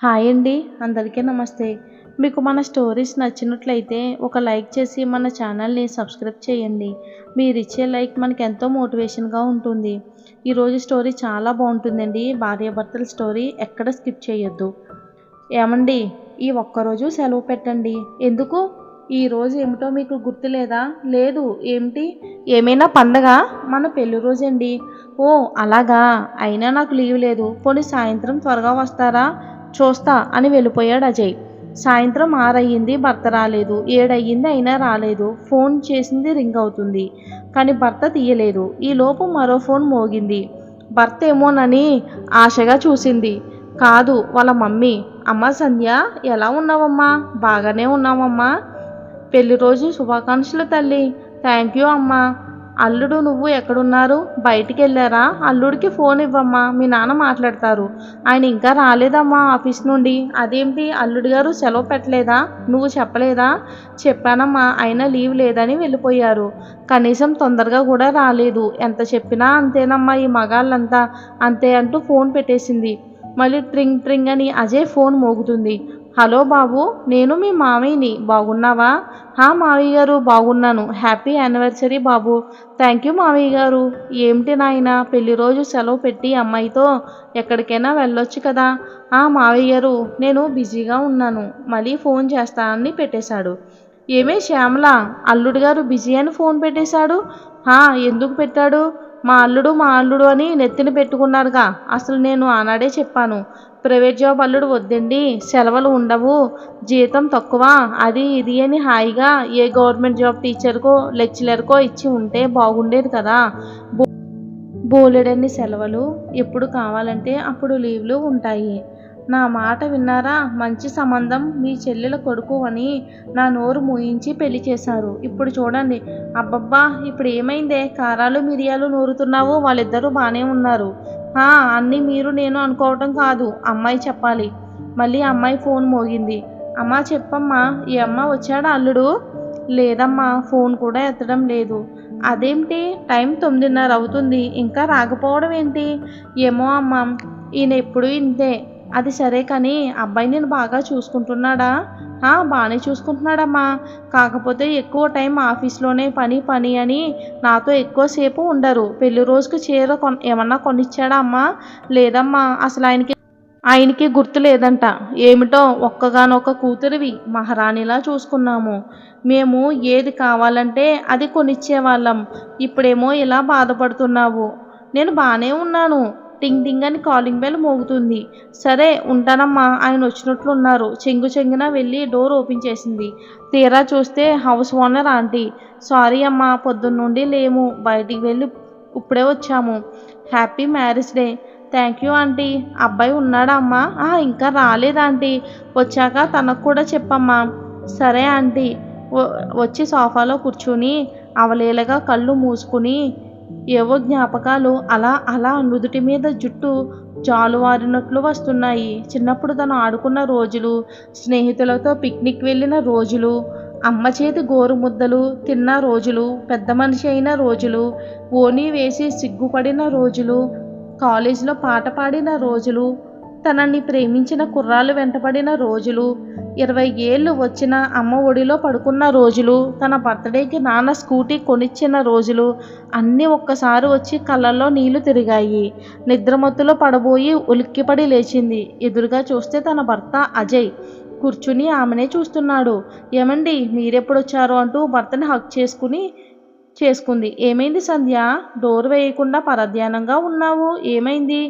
Hi అండి. అందరికీ నమస్తే. మీకు మన స్టోరీస్ నచ్చినట్లయితే ఒక లైక్ చేసి మన ఛానల్ని సబ్స్క్రైబ్ చేయండి. మీరిచ్చే లైక్ మనకెంతో మోటివేషన్గా ఉంటుంది. ఈరోజు స్టోరీ చాలా బాగుంటుందండి. భార్యాభర్తల స్టోరీ ఎక్కడ స్కిప్ చేయొద్దు. ఏమండి, ఈ ఒక్కరోజు సెలవు పెట్టండి. ఎందుకు? ఈరోజు ఏమిటో మీకు గుర్తులేదా? లేదు ఏమిటి? ఏమైనా పండగ? మన పెళ్లి రోజండి. ఓ అలాగా, అయినా నాకు లీవ్ లేదు. పోనీ సాయంత్రం త్వరగా వస్తారా? చూస్తా అని వెళ్ళిపోయాడు అజయ్. సాయంత్రం 6 అయ్యింది, భర్త రాలేదు. 7 అయ్యింది, అయినా రాలేదు. ఫోన్ చేసింది, రింగ్ అవుతుంది, కానీ భర్త తీయలేదు. ఈలోపు మరో ఫోన్ మోగింది. భర్త ఏమోనని ఆశగా చూసింది. కాదు, వాళ్ళ మమ్మీ. అమ్మ సంధ్య, ఎలా ఉన్నావమ్మా? బాగానే ఉన్నావమ్మా. పెళ్లి రోజు శుభాకాంక్షలు తల్లి. థ్యాంక్ యూ అమ్మా. అల్లుడు నువ్వు ఎక్కడున్నారు? బయటికి వెళ్ళారా? అల్లుడికి ఫోన్ ఇవ్వమ్మా, మీ నాన్న మాట్లాడతారు. ఆయన ఇంకా రాలేదమ్మా ఆఫీస్ నుండి. అదేంటి, అల్లుడు గారు సెలవు పెట్టలేదా? నువ్వు చెప్పలేదా? చెప్పానమ్మా, అయినా లీవ్ లేదని వెళ్ళిపోయారు. కనీసం తొందరగా కూడా రాలేదు. ఎంత చెప్పినా అంతేనమ్మా, ఈ మగాళ్ళంతా అంతే అంటూ ఫోన్ పెట్టేసింది. మళ్ళీ ట్రింగ్ ట్రింగ్ అని అజయ్ ఫోన్ మోగుతుంది. హలో బాబు, నేను మీ మామయ్యని. బాగున్నావా? మావయ్య గారు, బాగున్నాను. Happy anniversary Babu. Thank you మావయ్య గారు. ఏమిటి నాయన, పెళ్లి రోజు సెలవు పెట్టి అమ్మాయితో ఎక్కడికైనా వెళ్ళొచ్చు కదా? మావయ్య గారు, నేను బిజీగా ఉన్నాను, మళ్ళీ ఫోన్ చేస్తానని పెట్టేశాడు. ఏమే శ్యామల, అల్లుడు గారు బిజీ అని ఫోన్ పెట్టేశాడు? ఎందుకు పెట్టాడు? మా అల్లుడు అని నెత్తిన పెట్టుకున్నారుగా. అసలు నేను ఆనాడే చెప్పాను, ప్రైవేట్ జాబ్ అల్లుడు వద్దండి, సెలవులు ఉండవు, జీతం తక్కువ, అది ఇది అని హాయిగా ఏ గవర్నమెంట్ జాబ్ టీచర్కో లెక్చరర్కో ఇచ్చి ఉంటే బాగుండేది కదా. బోలెడన్ని సెలవులు, ఎప్పుడు కావాలంటే అప్పుడు లీవ్లు ఉంటాయి. నా మాట విన్నారా? మంచి సంబంధం, మీ చెల్లెల కొడుకు అని నా నోరు మూయించి పెళ్లి చేశారు. ఇప్పుడు చూడండి. అబ్బబ్బా, ఇప్పుడు ఏమైందే? కారాలు మిరియాలు నూరుతున్నావు? వాళ్ళిద్దరూ బాగానే ఉన్నారు. అన్నీ మీరు నేను అనుకోవటం కాదు, అమ్మాయి చెప్పాలి. మళ్ళీ అమ్మాయి ఫోన్ మోగింది. అమ్మా చెప్పమ్మా, ఈ అమ్మ వచ్చాడా అల్లుడు? లేదమ్మా, ఫోన్ కూడా ఎత్తడం లేదు. అదేంటి, టైం 9:30 అవుతుంది, ఇంకా రాకపోవడం ఏంటి? ఏమో అమ్మా, ఈయన ఎప్పుడు ఇంతే. అది సరే కానీ అబ్బాయి నేను బాగా చూసుకుంటున్నాడా? బాగానే చూసుకుంటున్నాడమ్మా. కాకపోతే ఎక్కువ టైం ఆఫీస్లోనే పని పని అని నాతో ఎక్కువసేపు ఉండరు. పెళ్లి రోజుకి చీర ఏమన్నా కొనిచ్చాడా అమ్మా? లేదమ్మా, అసలు ఆయనకి గుర్తు లేదంట. ఏమిటో, ఒక్కగానొక్క కూతురివి, మహారాణిలా చూసుకున్నాము. మేము ఏది కావాలంటే అది కొనిచ్చేవాళ్ళం. ఇప్పుడేమో ఇలా బాధపడుతున్నావు. నేను బాగానే ఉన్నాను. టింగ్ టింగ్ అని కాలింగ్ బెల్ మోగుతుంది. సరే ఉంటానమ్మా, ఆయన వచ్చినట్లున్నారు. చెంగున వెళ్ళి డోర్ ఓపెన్ చేసింది. తీరా చూస్తే హౌస్ ఓనర్ ఆంటీ. సారీ అమ్మా, పొద్దున్నుండి లేము, బయటికి వెళ్ళి ఇప్పుడే వచ్చాము. Happy marriage day. Thank you aunty. అబ్బాయి ఉన్నాడా అమ్మా? ఇంకా రాలేదు ఆంటీ. వచ్చాక తనకు కూడా చెప్పమ్మా. సరే ఆంటీ. వచ్చి సోఫాలో కూర్చుని అవలీలగా కళ్ళు మూసుకుని ఏవో జ్ఞాపకాలు అలా అలా నుదుటి మీద జుట్టు జాలువారినట్లు వస్తున్నాయి. చిన్నప్పుడు తను ఆడుకున్న రోజులు, స్నేహితులతో పిక్నిక్ వెళ్ళిన రోజులు, అమ్మ చేతి గోరు ముద్దలు తిన్న రోజులు, పెద్ద మనిషి అయిన రోజులు, ఓణీ వేసి సిగ్గుపడిన రోజులు, కాలేజీలో పాట పాడిన రోజులు, తనని ప్రేమించిన కుర్రాళ్ళు వెంటపడిన రోజులు, 20 ఏళ్ళు వచ్చిన అమ్మ ఒడిలో పడుకున్న రోజులు, తన బర్త్డేకి నాన్న స్కూటీ కొనిచ్చిన రోజులు అన్నీ ఒక్కసారి వచ్చి కళ్ళల్లో నీళ్లు తిరిగాయి. నిద్రమత్తులో పడబోయి ఉలిక్కిపడి లేచింది. ఎదురుగా చూస్తే తన భర్త అజయ్ కూర్చుని ఆమెనే చూస్తున్నాడు. ఏమండి, మీరెప్పుడొచ్చారు అంటూ భర్తని హక్ చేసుకుంది. ఏమైంది సంధ్య? డోర్ వేయకుండా పరధ్యానంగా ఉన్నావు, ఏమైంది?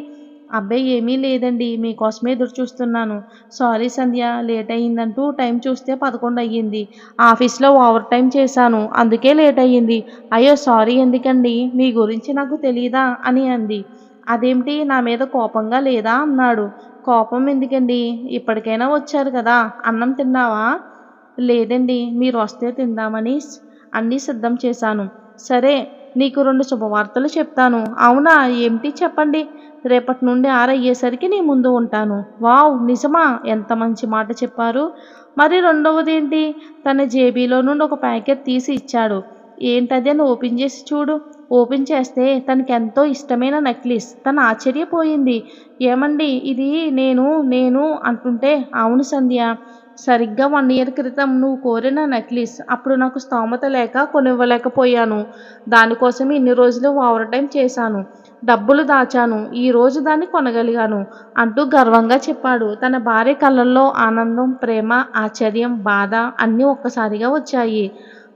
అబ్బాయి ఏమీ లేదండి, మీకోసమే ఎదురు చూస్తున్నాను. సారీ సంధ్య, లేట్ అయ్యిందంటూ టైం చూస్తే 11 అయ్యింది. ఆఫీస్లో ఓవర్ టైం చేశాను, అందుకే లేట్ అయ్యింది. అయ్యో సారీ ఎందుకండి, మీ గురించి నాకు తెలీదా అని అంది. అదేమిటి, నా మీద కోపంగా లేదా అన్నాడు. కోపం ఎందుకండి, ఇప్పటికైనా వచ్చారు కదా, అన్నం తిన్నావా? లేదండి, మీరు వస్తే తిందామని అన్నీ సిద్ధం చేశాను. సరే, నీకు 2 శుభవార్తలు చెప్తాను. అవునా, ఏమిటి చెప్పండి. రేపటి నుండి 6 అయ్యేసరికి నీ ముందు ఉంటాను. వావ్, నిజమా? ఎంత మంచి మాట చెప్పారు. మరి రెండవదేంటి? తన జేబీలో నుండి ఒక ప్యాకెట్ తీసి ఇచ్చాడు. ఏంటది అని ఓపెన్ చేసి చూడు. ఓపెన్ చేస్తే తనకెంతో ఇష్టమైన నెక్లెస్. తను ఆశ్చర్యపోయింది. ఏమండి ఇది నేను నేను అంటుంటే, అవును సంధ్య. సరిగ్గా 1 ఇయర్ క్రితం నువ్వు కోరిన నెక్లెస్. అప్పుడు నాకు స్తోమత లేక కొనివ్వలేకపోయాను. దానికోసం ఇన్ని రోజులు ఓవర్ టైం చేశాను. డబ్బులు దాచాను. ఈరోజు దాన్ని కొనగలిగాను అంటూ గర్వంగా చెప్పాడు. తన భార్య కళ్ళల్లో ఆనందం, ప్రేమ, ఆశ్చర్యం, బాధ అన్నీ ఒక్కసారిగా వచ్చాయి.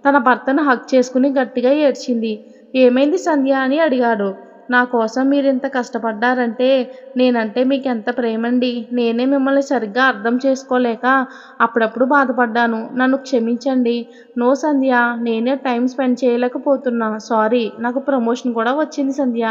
తన భర్తను హగ్ చేసుకుని గట్టిగా ఏడ్చింది. ఏమైంది సంధ్య అని అడిగాడు. నా కోసం మీరింత కష్టపడ్డారంటే నేనంటే మీకెంత ప్రేమండి. నేనే మిమ్మల్ని సరిగ్గా అర్థం చేసుకోలేక అప్పుడప్పుడు బాధపడ్డాను. నన్ను క్షమించండి. నో సంధ్య, నేనే టైం స్పెండ్ చేయలేకపోతున్నా. సారీ. నాకు ప్రమోషన్ కూడా వచ్చింది సంధ్య.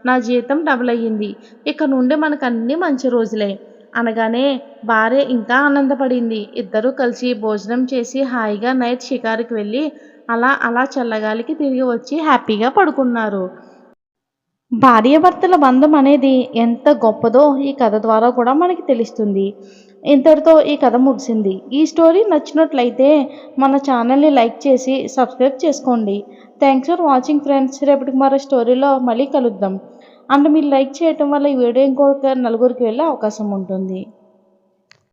నా జీతం డబుల్ అయ్యింది. ఇక నుండి మనకన్నీ మంచి రోజులే అనగానే భార్య ఇంకా ఆనందపడింది. ఇద్దరూ కలిసి భోజనం చేసి హాయిగా నైట్ షికారుకి వెళ్ళి అలా అలా చల్లగాలికి తిరిగి వచ్చి హ్యాపీగా పడుకున్నారు. భార్యాభర్తల బంధం అనేది ఎంత గొప్పదో ఈ కథ ద్వారా కూడా మనకి తెలుస్తుంది. ఇంతటితో ఈ కథ ముగిసింది. ఈ స్టోరీ నచ్చినట్లయితే మన ఛానల్ని లైక్ చేసి సబ్స్క్రైబ్ చేసుకోండి. Thanks for watching friends. రేపటికి మరో స్టోరీలో మళ్ళీ కలుద్దాం. అండ్ మీరు లైక్ చేయటం వల్ల ఈ వీడియో ఇంకొక నలుగురికి వెళ్ళే అవకాశం ఉంటుంది.